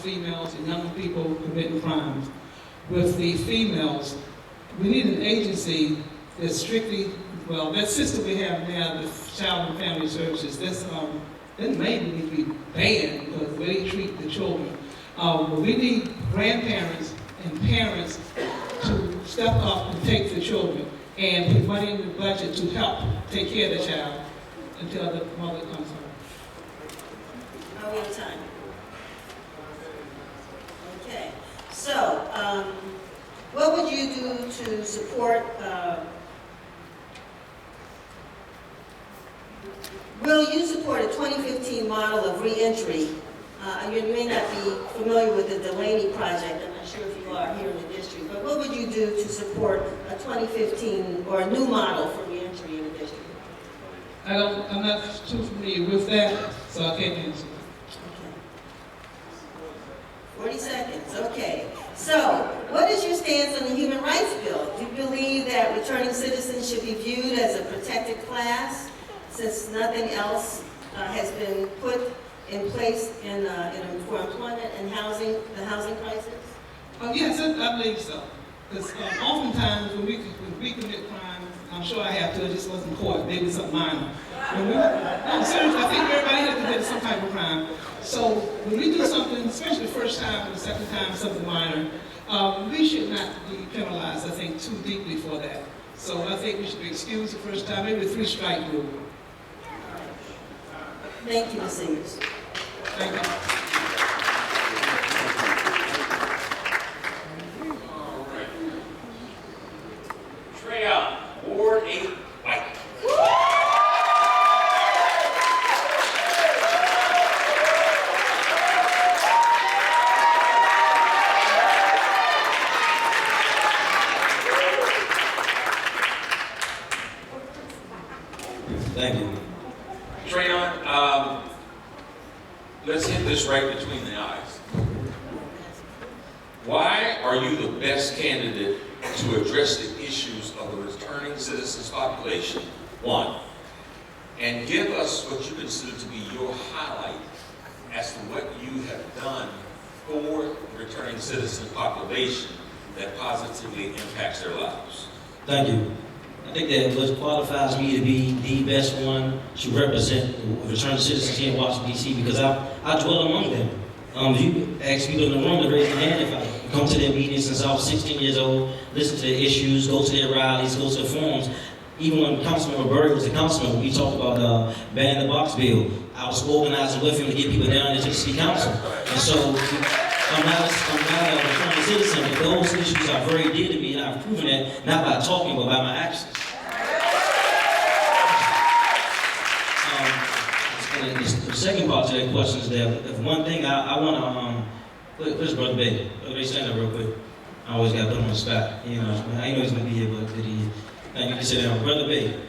females and young people committing crimes. With the females, we need an agency that's strictly, well, that system we have now, the Child and Family Services, that maybe need to be banned because of the way they treat the children. But we need grandparents and parents to step up and take the children and put money in the budget to help take care of the child until the mother comes home. Are we out of time? Okay. So, what would you do to support, will you support a 2015 model of reentry? You may not be familiar with the Delaney project, I'm not sure if you are here in the district, but what would you do to support a 2015 or a new model for reentry in the district? I'm not too familiar with that, so I can't answer. Okay. 40 seconds, okay. So, what is your stance on the Human Rights Bill? Do you believe that returning citizens should be viewed as a protected class, since nothing else has been put in place for employment and housing, the housing crisis? Yes, I believe so. Because oftentimes when we commit crime, I'm sure I have to, I just wasn't caught, maybe something minor. No, seriously, I think everybody has committed some type of crime. So when we do something, especially the first time or the second time, something minor, we should not be penalized, I think, too deeply for that. So I think we should be excused the first time, maybe the 3-strike rule. Thank you, Ms. Seegars. Thank you. All right. Trayon, Ward 8, White. Thank you. Trayon, let's hit this right between the eyes. Why are you the best candidate to address the issues of the returning citizens population? One, and give us what you consider to be your highlight as to what you have done for the returning citizen population that positively impacts their lives. Thank you. I think that what qualifies me to be the best one to represent the returned citizens here in Washington, D.C., because I dwell among them. If you ask people in the room to raise their hand, if I come to their meetings since I was 16 years old, listen to their issues, go to their rallies, go to the forums. Even when Councilman Berg was the councilman, we talked about banning the box bill. I was organizing with him to get people down there to the city council. And so I'm not a returning citizen, but those issues are very dear to me, and I've proven that not by talking, but by my actions. The second part to that question is that if one thing I want to, where's Brother Bay? Brother Bay, stand up real quick. I always got to put him on the spot. You know, I know he's going to be here, but did he? Thank you, can sit down. Brother Bay.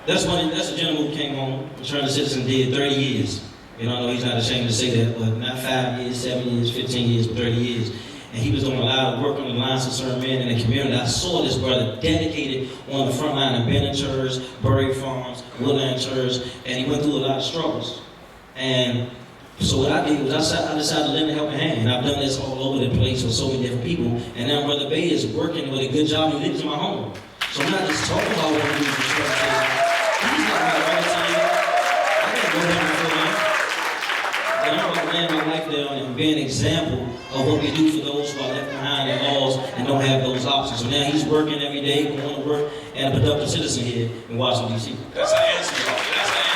That's a gentleman who came home, returned a citizen, did 30 years. You know, I know he's not ashamed to say that, but not 5 years, 7 years, 15 years, but 30 years. And he was doing a lot of work on the lines of certain men in the community. I saw this brother dedicated on the front line of Benton Church, Bury Farms, Woodland Church, and he went through a lot of struggles. And so what I did was I decided to lend a helping hand. And I've done this all over the place with so many different people. And now Brother Bay is working with a good job. He lives in my home. So I'm not just talking about what I'm doing for structure. He's not my all the time. I can't go there before him. But I'm going to land my life down and be an example of what we do for those who are left behind in laws and don't have those options. So now he's working every day, going to work, and a productive citizen here in Washington, D.C. That's the answer, y'all. That's the answer.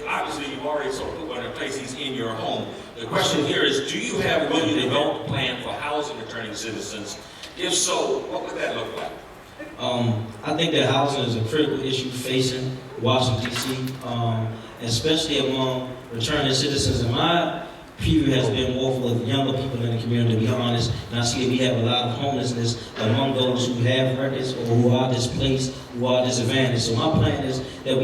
Obviously, you've already sort of put one in place. He's in your home. The question here is, do you have a really developed plan for housing returning citizens? If so, what would that look like? I think that housing is a critical issue facing Washington, D.C., especially among returning citizens. And my preview has been more for the younger people in the community, to be honest. And I see that we have a lot of homelessness among those who have records or who are displaced, who are disadvantaged. So my plan is that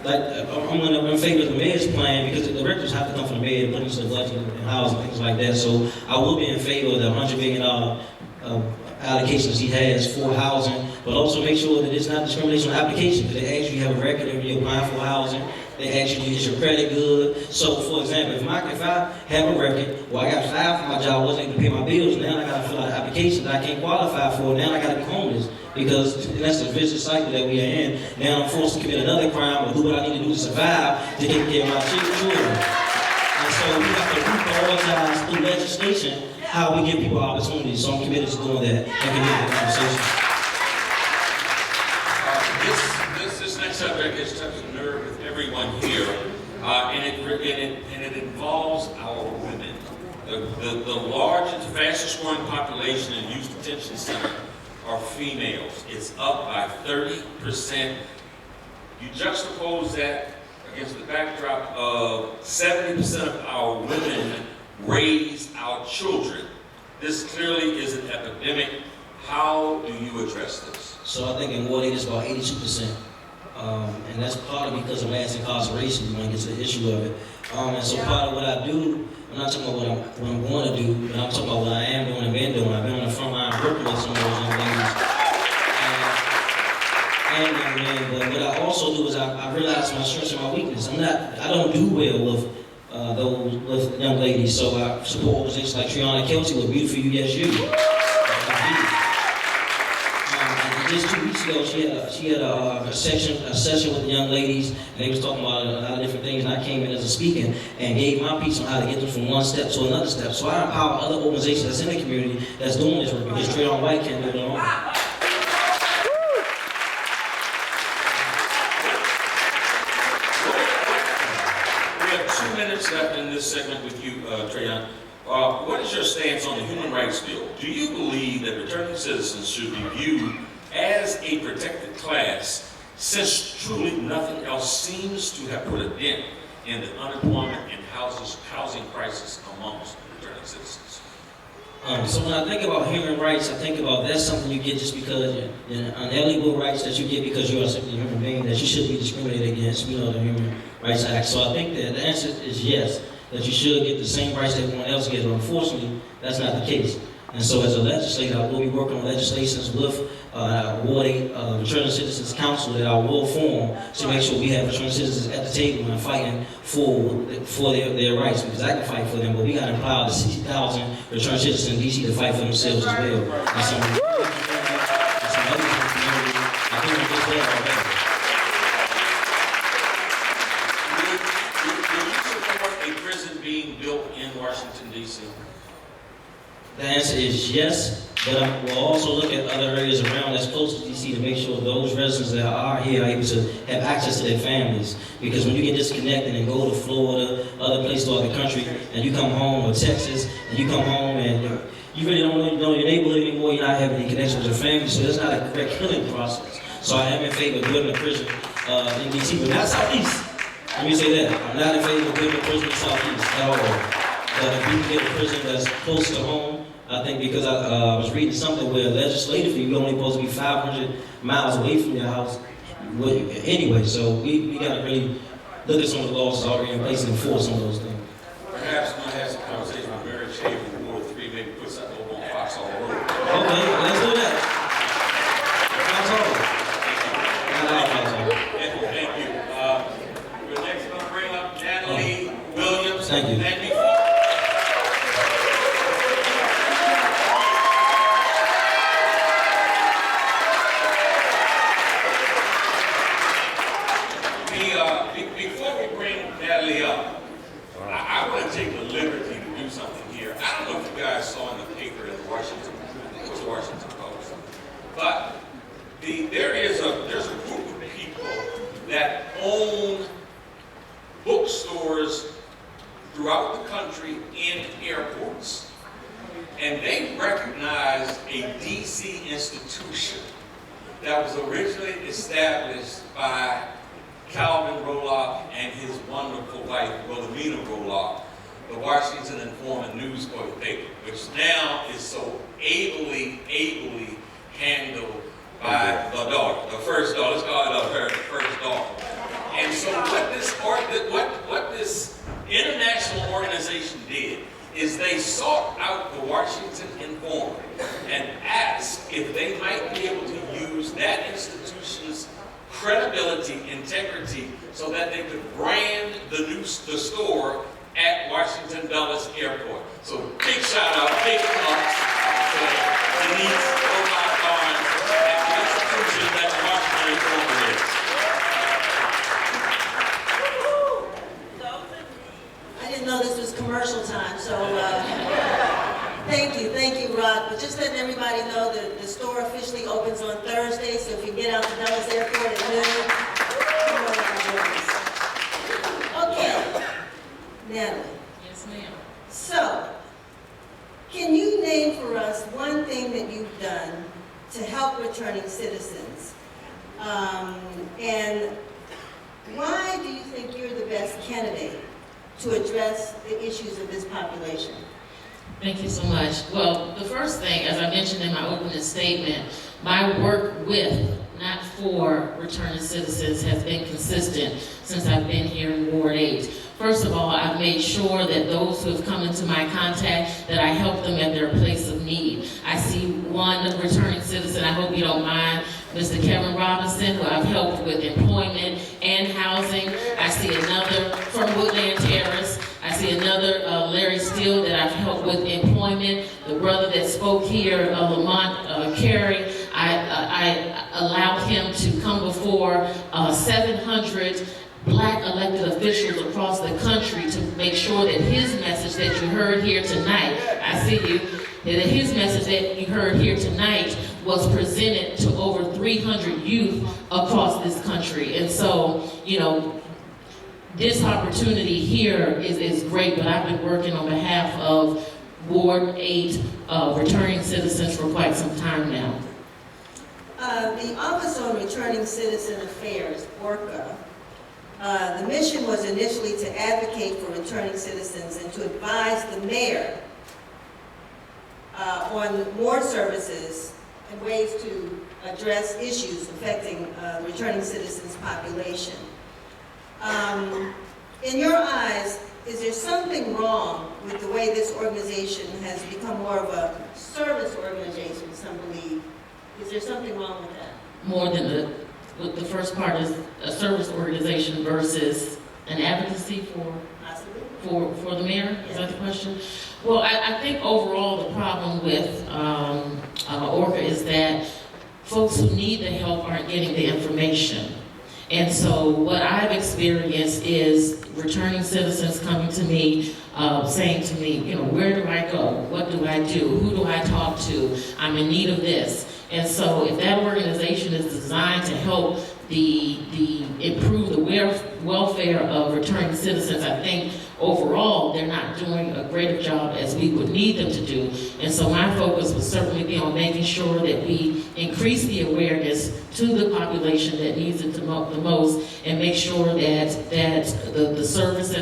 I'm in favor of the mayor's plan, because the records have to come from the mayor to put into the budget and housing, things like that. So I will be in favor of the $100 billion allocations he has for housing, but also make sure that it's not discrimination on application, because they ask you have a record if you're applying for housing. They ask you, is your credit good? So, for example, if I have a record, well, I got fired from my job, wasn't able to pay my bills, now I got to fill out an application that I can't qualify for, now I got to be homeless, because that's the vicious cycle that we are in. Now I'm forced to commit another crime or do what I need to do to survive to take care of my children. And so we have to reprioritize through legislation how we give people opportunities. So I'm committed to doing that and committed to the conversation. This next subject has touched a nerve with everyone here, and it involves our women. The largest, fastest growing population in youth detention center are females. It's up by 30%. You juxtapose that against the backdrop of 70% of our women raise our children. This clearly is an epidemic. How do you address this? So I think in Ward 8 it's about 82%. And that's partly because of mass incarceration when it gets to the issue of it. And so part of what I do, I'm not talking about what I'm going to do, but I'm talking about what I am doing and been doing. I've been on the front line working with some of those young ladies. And young men, but what I also do is I realize my strengths and my weakness. I don't do well with young ladies, so I support organizations like Trayon and Kelsey with Beautiful You, Yes You. Just 2 weeks ago, she had a session with the young ladies, and they was talking about a lot of different things, and I came in as a speaker and gave my piece on how to get them from one step to another step. So I empower other organizations that's in the community that's doing this work, because Trayon White can't do it alone. We have 2 minutes left in this segment with you, Trayon. What is your stance on the human rights bill? Do you believe that returning citizens should be viewed as a protected class, since truly nothing else seems to have put a dent in the unemployment and housing crisis amongst returning citizens? So when I think about human rights, I think about that's something you get just because unalienable rights that you get because you're a human being that you shouldn't be discriminated against. We know the Human Rights Act. So I think that the answer is yes, that you should get the same rights that everyone else gets. But unfortunately, that's not the case. And so as a legislator, I will be working on legislations with Ward 8 Returning Citizens Council that I will form to make sure we have returning citizens at the table and fighting for their rights, because I can fight for them, but we got to empower the 60,000 returning citizens in D.C. to fight for themselves as well. And some others in the community are doing just that already. Will you support a prison being built in Washington, D.C.? The answer is yes, but we'll also look at other areas around that's close to D.C. to make sure those residents that are here are able to have access to their families. Because when you get disconnected and go to Florida, other places throughout the country, and you come home, or Texas, and you come home and you really don't know your neighborhood anymore, you're not having any connection with your family, so it's not a correct healing process. So I am in favor of building a prison in D.C., but not Southeast. Let me say that. I'm not in favor of building a prison in Southeast at all. But if we can get a prison that's close to home, I think, because I was reading something where legislatively you're only supposed to be 500 miles away from your house anyway. So we got to really look at some of the laws already in place and enforce some of those things. Perhaps when I have some conversation with Mary Shea from Ward 3, maybe put something over on Foxhall Road. Okay, let's do that. Thank you. We're next going to bring up Natalie Williams. Thank you. And before we bring Natalie up, I want to take the liberty to do something here. I don't know if you guys saw in the paper in the Washington, I think it was the Washington Post, but there's a group of people that own bookstores throughout the country in airports, and they recognized a DC institution that was originally established by Calvin Roloff and his wonderful wife, Wilhelmina Roloff, the Washington Informant newspaper, which now is so ably handled by the daughter, the first daughter. Let's call it her first daughter. And so what this international organization did is they sought out the Washington Informant and asked if they might be able to use that institution's credibility, integrity, so that they could brand the store at Washington Dulles Airport. So big shout out, big ups to Denise Barnes at the institution that Washington Airport is. I didn't know this was commercial time, so thank you, Rock. But just letting everybody know that the store officially opens on Thursday, so if you get out to Dulles Airport at noon, come on out. Okay, Natalie. Yes, ma'am. So, can you name for us one thing that you've done to help returning citizens? And why do you think you're the best candidate to address the issues of this population? Thank you so much. Well, the first thing, as I mentioned in my opening statement, my work with, not for returning citizens has been consistent since I've been here in Ward 8. First of all, I've made sure that those who have come into my contact, that I help them at their place of need. I see one returning citizen, I hope you don't mind, Mr. Kevin Robinson, who I've helped with employment and housing. I see another from Woodland Terrace. I see another, Larry Steele, that I've helped with employment. The brother that spoke here, Lamont Carey, I allowed him to come before 700 Black elected officials across the country to make sure that his message that you heard here tonight, I see you, that his message that you heard here tonight was presented to over 300 youth across this country. And so, you know, this opportunity here is great, but I've been working on behalf of Ward 8 returning citizens for quite some time now. The Office on Returning Citizen Affairs, ORCA, the mission was initially to advocate for returning citizens and to advise the mayor on more services and ways to address issues affecting the returning citizens population. In your eyes, is there something wrong with the way this organization has become more of a service organization, some believe? Is there something wrong with that? More than the first part is a service organization versus an advocacy for the mayor? Is that the question? Well, I think overall the problem with ORCA is that folks who need the help aren't getting the information. And so what I've experienced is returning citizens coming to me, saying to me, you know, where do I go? What do I do? Who do I talk to? I'm in need of this. And so if that organization is designed to help improve the welfare of returning citizens, I think overall they're not doing a greater job as we would need them to do. And so my focus would certainly be on making sure that we increase the awareness to the population that needs it the most, and make sure that the services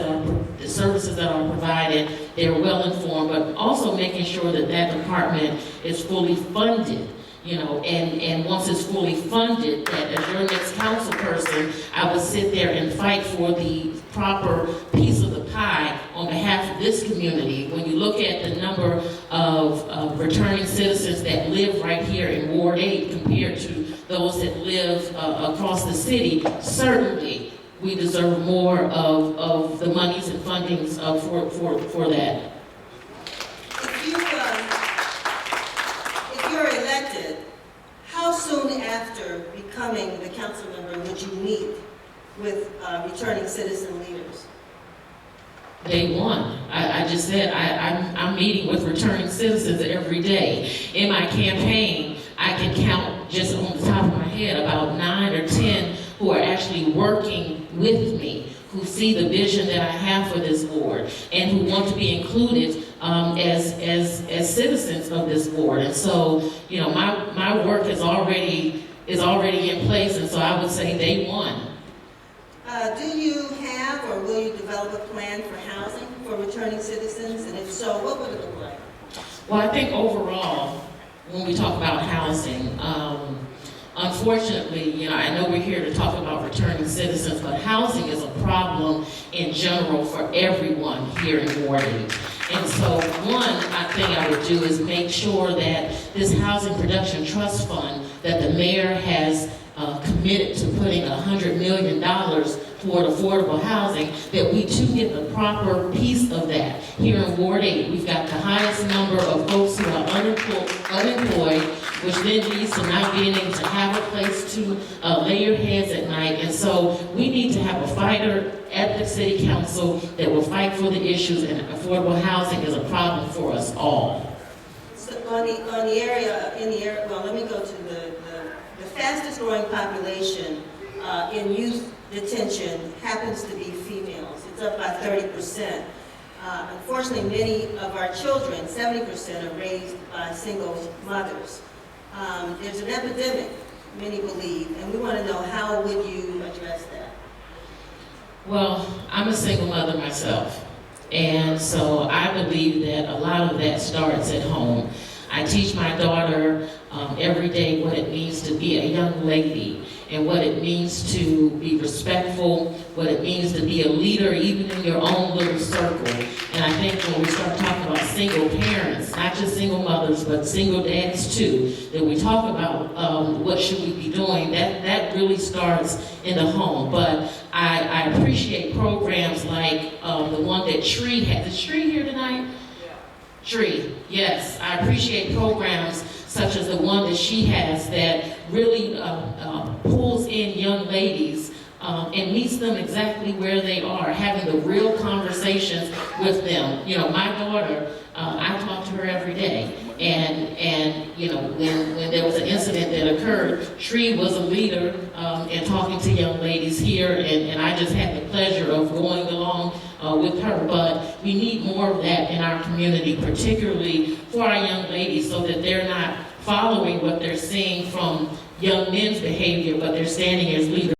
that are provided, they're well informed, but also making sure that that department is fully funded. You know, and once it's fully funded, that as your next council person, I would sit there and fight for the proper piece of the pie on behalf of this community. When you look at the number of returning citizens that live right here in Ward 8 compared to those that live across the city, certainly we deserve more of the monies and fundings for that. If you're elected, how soon after becoming the council member would you meet with returning citizen leaders? Day one. I just said I'm meeting with returning citizens every day. In my campaign, I can count just on the top of my head about 9 or 10 who are actually working with me, who see the vision that I have for this board, and who want to be included as citizens of this board. And so, you know, my work is already in place, and so I would say day one. Do you have or will you develop a plan for housing for returning citizens? And if so, what would it look like? Well, I think overall, when we talk about housing, unfortunately, you know, I know we're here to talk about returning citizens, but housing is a problem in general for everyone here in Ward 8. And so one thing I would do is make sure that this Housing Production Trust Fund that the mayor has committed to putting $100 million toward affordable housing, that we too get the proper piece of that. Here in Ward 8, we've got the highest number of folks who are unemployed, which then leads to not being able to have a place to lay your heads at night. And so we need to have a fighter at the city council that will fight for the issues, and affordable housing is a problem for us all. So on the area, well, let me go to the fastest growing population in youth detention happens to be females. It's up by 30%. Unfortunately, many of our children, 70%, are raised by single mothers. There's an epidemic, many believe, and we want to know, how would you address that? Well, I'm a single mother myself, and so I believe that a lot of that starts at home. I teach my daughter every day what it means to be a young lady, and what it means to be respectful, what it means to be a leader even in your own little circle. And I think when we start talking about single parents, not just single mothers, but single dads too, that we talk about what should we be doing, that really starts in the home. But I appreciate programs like the one that Tree had. Is Tree here tonight? Tree, yes. I appreciate programs such as the one that she has that really pulls in young ladies and meets them exactly where they are, having the real conversations with them. You know, my daughter, I talk to her every day, and you know, when there was an incident that occurred, Tree was a leader in talking to young ladies here, and I just had the pleasure of going along with her. But we need more of that in our community, particularly for our young ladies, so that they're not following what they're seeing from young men's behavior, but they're standing as leaders.